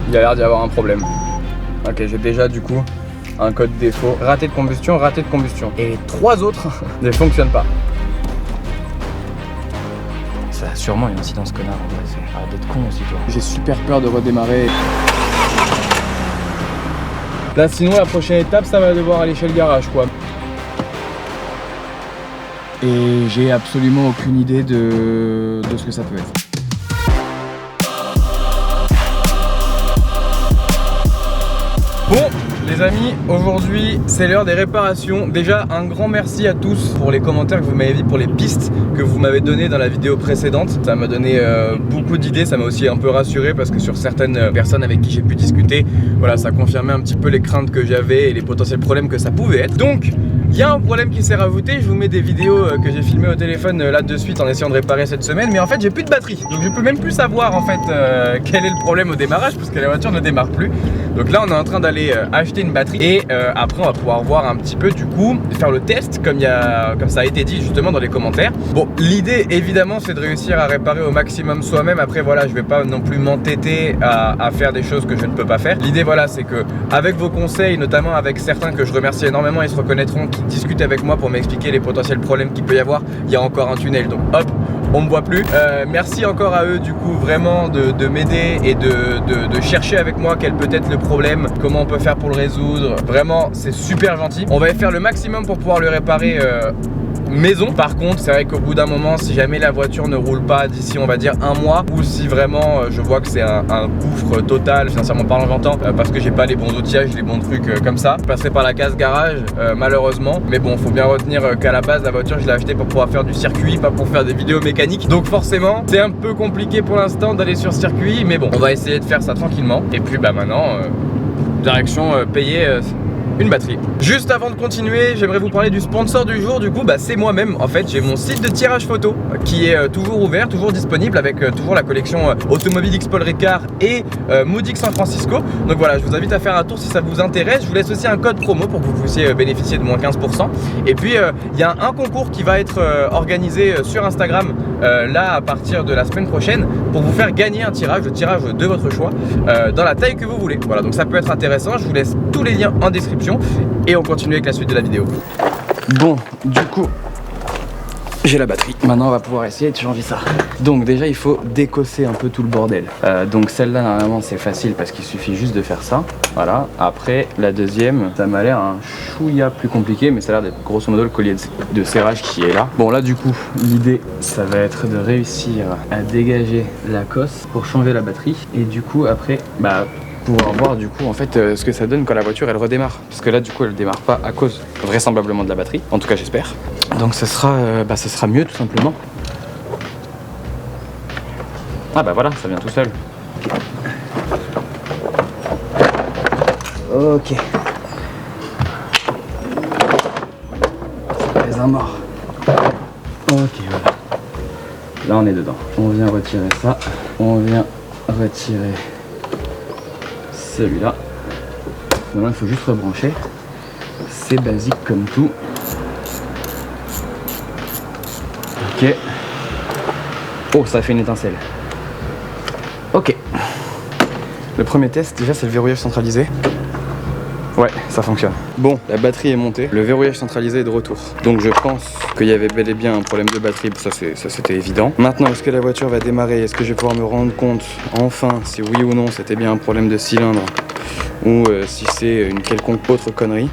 il y a l'air d'y avoir un problème. Ok, j'ai déjà du coup un code défaut. Raté de combustion, raté de combustion. Et les 3 autres ne fonctionnent pas. Ça a sûrement une incidence connard en vrai, c'est arrête d'être con aussi toi. J'ai super peur de redémarrer. Là sinon la prochaine étape ça va devoir aller chez le garage quoi. Et j'ai absolument aucune idée de ce que ça peut être. Bon les amis, aujourd'hui c'est l'heure des réparations. Déjà un grand merci à tous pour les commentaires que vous m'avez dit, pour les pistes que vous m'avez donné dans la vidéo précédente. Ça m'a donné beaucoup d'idées, ça m'a aussi un peu rassuré parce que sur certaines personnes avec qui j'ai pu discuter, voilà, ça confirmait un petit peu les craintes que j'avais et les potentiels problèmes que ça pouvait être. Donc il y a un problème qui s'est rajouté, je vous mets des vidéos que j'ai filmées au téléphone là de suite en essayant de réparer cette semaine, mais en fait j'ai plus de batterie, donc je peux même plus savoir en fait quel est le problème au démarrage parce que la voiture ne démarre plus. Donc là on est en train d'aller acheter une batterie et après on va pouvoir voir un petit peu du coup, faire le test comme ça a été dit justement dans les commentaires. Bon, l'idée évidemment c'est de réussir à réparer au maximum soi-même. Après voilà, je vais pas non plus m'entêter à faire des choses que je ne peux pas faire. L'idée voilà, c'est que avec vos conseils, notamment avec certains que je remercie énormément, ils se reconnaîtront, qui discutent avec moi pour m'expliquer les potentiels problèmes qu'il peut y avoir. Il y a encore un tunnel, donc hop, on me voit plus. Merci encore à eux du coup vraiment de m'aider et de chercher avec moi quel peut être le problème, comment on peut faire pour le résoudre. Vraiment c'est super gentil. On va faire le maximum pour pouvoir le réparer maison. Par contre c'est vrai qu'au bout d'un moment, si jamais la voiture ne roule pas d'ici on va dire un mois, ou si vraiment je vois que c'est un gouffre total financièrement parlant, j'entends, parce que j'ai pas les bons outillages, les bons trucs comme ça, je passerai par la case garage malheureusement. Mais bon, faut bien retenir qu'à la base la voiture je l'ai achetée pour pouvoir faire du circuit, pas pour faire des vidéos mécaniques, donc forcément c'est un peu compliqué pour l'instant d'aller sur circuit, mais bon, on va essayer de faire ça tranquillement. Et puis bah maintenant direction payer une batterie. Juste avant de continuer, j'aimerais vous parler du sponsor du jour. Du coup, bah, c'est moi-même. En fait, j'ai mon site de tirage photo qui est toujours ouvert, toujours disponible, avec toujours la collection Automobile X Paul Ricard et Moodix San Francisco. Donc voilà, je vous invite à faire un tour si ça vous intéresse. Je vous laisse aussi un code promo pour que vous puissiez bénéficier de moins 15%. Et puis, il y a un concours qui va être organisé sur Instagram là à partir de la semaine prochaine pour vous faire gagner un tirage, le tirage de votre choix, dans la taille que vous voulez. Voilà, donc ça peut être intéressant. Je vous laisse tous les liens en description. Et on continue avec la suite de la vidéo. Bon, du coup, j'ai la batterie. Maintenant, on va pouvoir essayer de changer ça. Donc déjà, il faut décosser un peu tout le bordel. Donc celle-là, normalement, c'est facile parce qu'il suffit juste de faire ça. Voilà. Après, la deuxième, ça m'a l'air un chouïa plus compliqué, mais ça a l'air d'être grosso modo le collier de serrage qui est là. Bon, là, du coup, l'idée, ça va être de réussir à dégager la cosse pour changer la batterie. Et du coup, après, bah, pouvoir voir du coup en fait ce que ça donne quand la voiture elle redémarre, parce que là du coup elle démarre pas à cause vraisemblablement de la batterie, en tout cas j'espère. Donc ça sera mieux tout simplement. Ah bah voilà, ça vient tout seul. Ok, c'est pas un mort. Ok, voilà, là on est dedans. On vient retirer ça, on vient retirer celui-là. Maintenant il faut juste rebrancher. C'est basique comme tout. Ok. Oh, ça fait une étincelle. Ok. Le premier test déjà c'est le verrouillage centralisé. Ouais, ça fonctionne. Bon, la batterie est montée, le verrouillage centralisé est de retour. Donc je pense qu'il y avait bel et bien un problème de batterie, ça c'était évident. Maintenant, est-ce que la voiture va démarrer? Est-ce que je vais pouvoir me rendre compte enfin si oui ou non c'était bien un problème de cylindre ou si c'est une quelconque autre connerie?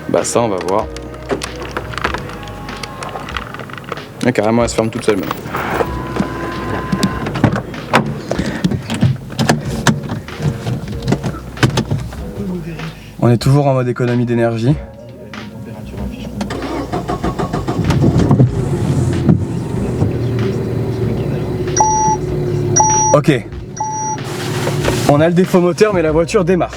Bah ça on va voir. Et carrément elle se ferme toute seule même. On est toujours en mode économie d'énergie. Ok. On a le défaut moteur mais la voiture démarre.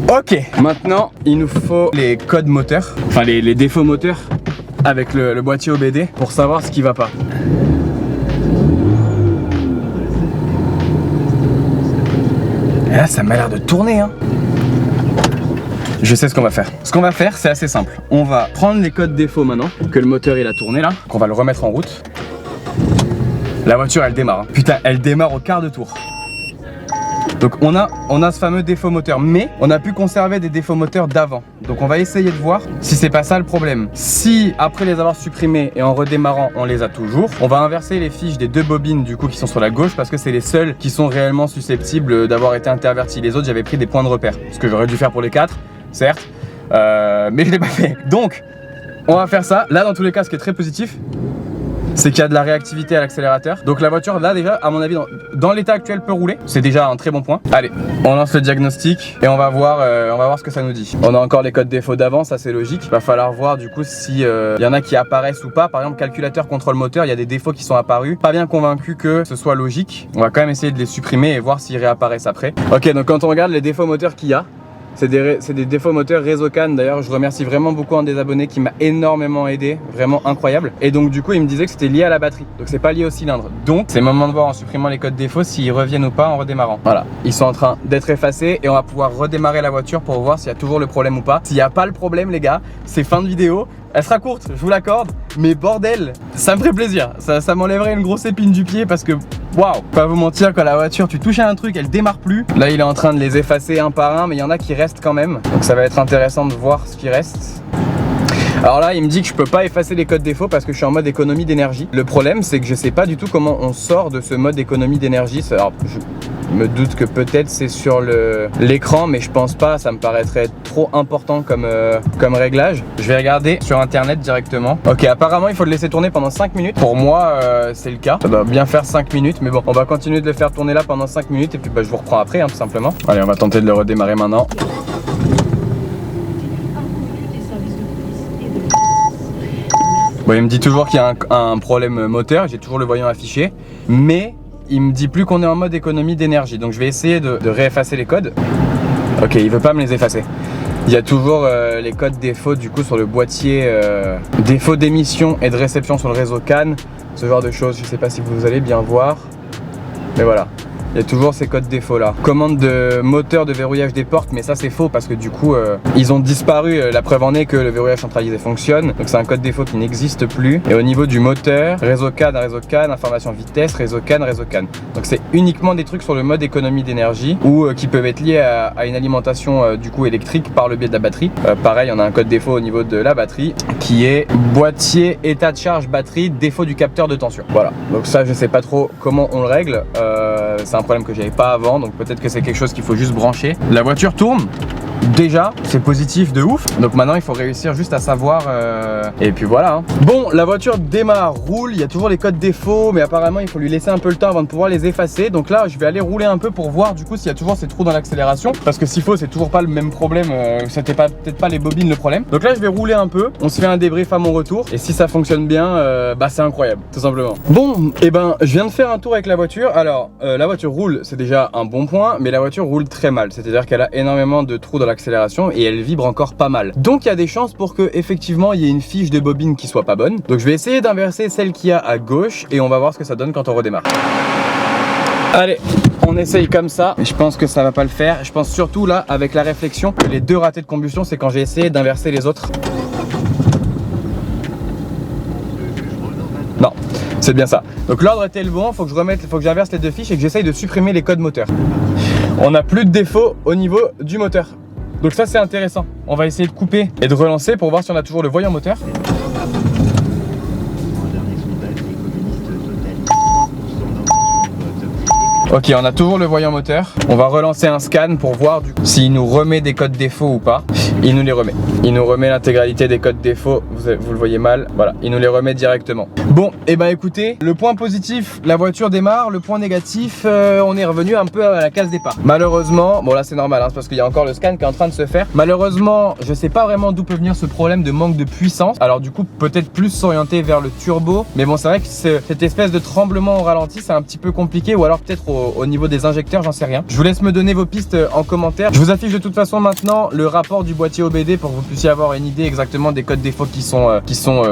Ok. Maintenant il nous faut les codes moteurs, enfin les défauts moteurs avec le boîtier OBD pour savoir ce qui va pas. Et là ça m'a l'air de tourner hein. Je sais ce qu'on va faire. Ce qu'on va faire, c'est assez simple. On va prendre les codes défauts maintenant, que le moteur il a tourné là, qu'on va le remettre en route. La voiture elle démarre. Hein. Putain, elle démarre au quart de tour. Donc on a ce fameux défaut moteur, mais on a pu conserver des défauts moteurs d'avant. Donc on va essayer de voir si c'est pas ça le problème. Si après les avoir supprimés et en redémarrant on les a toujours, on va inverser les fiches des deux bobines du coup qui sont sur la gauche parce que c'est les seules qui sont réellement susceptibles d'avoir été interverties. Les autres j'avais pris des points de repère, ce que j'aurais dû faire pour les 4, certes, mais je l'ai pas fait. Donc on va faire ça. Là dans tous les cas ce qui est très positif, c'est qu'il y a de la réactivité à l'accélérateur. Donc la voiture là déjà à mon avis dans l'état actuel peut rouler. C'est déjà un très bon point. Allez, on lance le diagnostic et on va voir ce que ça nous dit. On a encore les codes défauts d'avant, ça c'est logique. Il va falloir voir du coup si y en a qui apparaissent ou pas. Par exemple calculateur contrôle moteur, il y a des défauts qui sont apparus. Pas bien convaincu que ce soit logique. On va quand même essayer de les supprimer et voir s'ils réapparaissent après. Ok, donc quand on regarde les défauts moteurs qu'il y a, c'est des défauts moteurs RezoCan. D'ailleurs je remercie vraiment beaucoup un des abonnés qui m'a énormément aidé, vraiment incroyable. Et donc du coup il me disait que c'était lié à la batterie, donc c'est pas lié au cylindre. Donc c'est le moment de voir en supprimant les codes défauts s'ils reviennent ou pas en redémarrant. Voilà, ils sont en train d'être effacés et on va pouvoir redémarrer la voiture pour voir s'il y a toujours le problème ou pas. S'il n'y a pas le problème les gars, c'est fin de vidéo. Elle sera courte, je vous l'accorde, mais bordel, ça me ferait plaisir. Ça m'enlèverait une grosse épine du pied parce que, waouh, pas vous mentir, quand la voiture, tu touches à un truc, elle démarre plus. Là, il est en train de les effacer un par un, mais il y en a qui restent quand même. Donc ça va être intéressant de voir ce qui reste. Alors là, il me dit que je peux pas effacer les codes défauts parce que je suis en mode économie d'énergie. Le problème, c'est que je sais pas du tout comment on sort de ce mode économie d'énergie. Alors, je me doute que peut-être c'est sur l'écran, mais je pense pas, ça me paraîtrait trop important comme réglage. Je vais regarder sur internet directement. Ok, apparemment il faut le laisser tourner pendant 5 minutes. Pour moi, c'est le cas. Ça doit bien faire 5 minutes, mais bon, on va continuer de le faire tourner là pendant 5 minutes et puis bah, je vous reprends après, hein, tout simplement. Allez, on va tenter de le redémarrer maintenant. Bon, il me dit toujours qu'il y a un problème moteur, j'ai toujours le voyant affiché, mais il me dit plus qu'on est en mode économie d'énergie. Donc je vais essayer de réeffacer les codes. Ok, il veut pas me les effacer. Il y a toujours les codes défauts du coup sur le boîtier, défaut d'émission et de réception sur le RezoCan, ce genre de choses. Je sais pas si vous allez bien voir, mais voilà. Il y a toujours ces codes défauts là. Commande de moteur de verrouillage des portes, mais ça c'est faux parce que du coup ils ont disparu. La preuve en est que le verrouillage centralisé fonctionne. Donc c'est un code défaut qui n'existe plus. Et au niveau du moteur, RezoCan, information vitesse, RezoCan. Donc c'est uniquement des trucs sur le mode économie d'énergie ou qui peuvent être liés à une alimentation du coup électrique par le biais de la batterie. Pareil, on a un code défaut au niveau de la batterie qui est boîtier, état de charge, batterie, défaut du capteur de tension. Voilà. Donc ça je sais pas trop comment on le règle. C'est un problème que j'avais pas avant, donc peut-être que c'est quelque chose qu'il faut juste brancher. La voiture tourne. Déjà, c'est positif de ouf. Donc maintenant, il faut réussir juste à savoir. Et puis voilà. Hein. Bon, la voiture démarre, roule. Il y a toujours les codes défauts, mais apparemment, il faut lui laisser un peu le temps avant de pouvoir les effacer. Donc là, je vais aller rouler un peu pour voir du coup s'il y a toujours ces trous dans l'accélération. Parce que s'il faut, c'est toujours pas le même problème. C'était peut-être pas les bobines le problème. Donc là, je vais rouler un peu. On se fait un débrief à mon retour. Et si ça fonctionne bien, bah c'est incroyable, tout simplement. Bon, et ben, je viens de faire un tour avec la voiture. Alors, la voiture roule, c'est déjà un bon point, mais la voiture roule très mal. C'est-à-dire qu'elle a énormément de trous dans l'accélération et elle vibre encore pas mal. Donc il y a des chances pour que effectivement il y ait une fiche de bobine qui soit pas bonne. Donc je vais essayer d'inverser celle qu'il y a à gauche et on va voir ce que ça donne quand on redémarre. Allez, on essaye comme ça. Je pense que ça va pas le faire. Je pense surtout là avec la réflexion que les deux ratés de combustion, c'est quand j'ai essayé d'inverser les autres. Non, c'est bien ça. Donc l'ordre était le bon, faut que j'inverse les deux fiches et que j'essaye de supprimer les codes moteurs. On n'a plus de défaut au niveau du moteur. Donc ça c'est intéressant. On va essayer de couper et de relancer pour voir si on a toujours le voyant moteur. Ok, on a toujours le voyant moteur. On va relancer un scan pour voir du coup s'il nous remet des codes défauts ou pas. Il nous les remet. Il nous remet l'intégralité des codes défauts. Vous le voyez mal. Voilà, il nous les remet directement. Bon, et ben écoutez, le point positif, la voiture démarre. Le point négatif, on est revenu un peu à la case départ. Malheureusement, bon là c'est normal, hein, c'est parce qu'il y a encore le scan qui est en train de se faire. Malheureusement, je sais pas vraiment d'où peut venir ce problème de manque de puissance. Alors du coup, peut-être plus s'orienter vers le turbo. Mais bon, c'est vrai que cette espèce de tremblement au ralenti, c'est un petit peu compliqué. Ou alors peut-être au niveau des injecteurs, j'en sais rien. Je vous laisse me donner vos pistes en commentaire. Je vous affiche de toute façon maintenant le rapport du boîtier OBD pour que vous puissiez avoir une idée exactement des codes défauts qui sont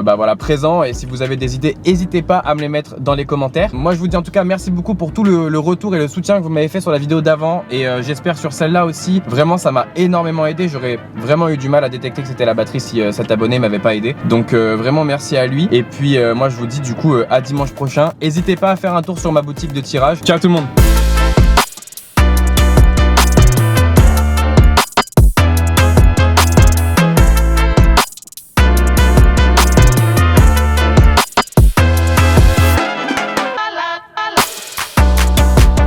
bah voilà, présents. Et si vous avez des idées, n'hésitez pas à me les mettre dans les commentaires. Moi je vous dis en tout cas merci beaucoup pour tout le retour et le soutien que vous m'avez fait sur la vidéo d'avant. Et j'espère sur celle-là aussi. Vraiment ça m'a énormément aidé. J'aurais vraiment eu du mal à détecter que c'était la batterie si cet abonné m'avait pas aidé. Donc vraiment merci à lui. Et puis moi je vous dis du coup à dimanche prochain. N'hésitez pas à faire un tour sur ma boutique de tirage. Ciao tout le monde.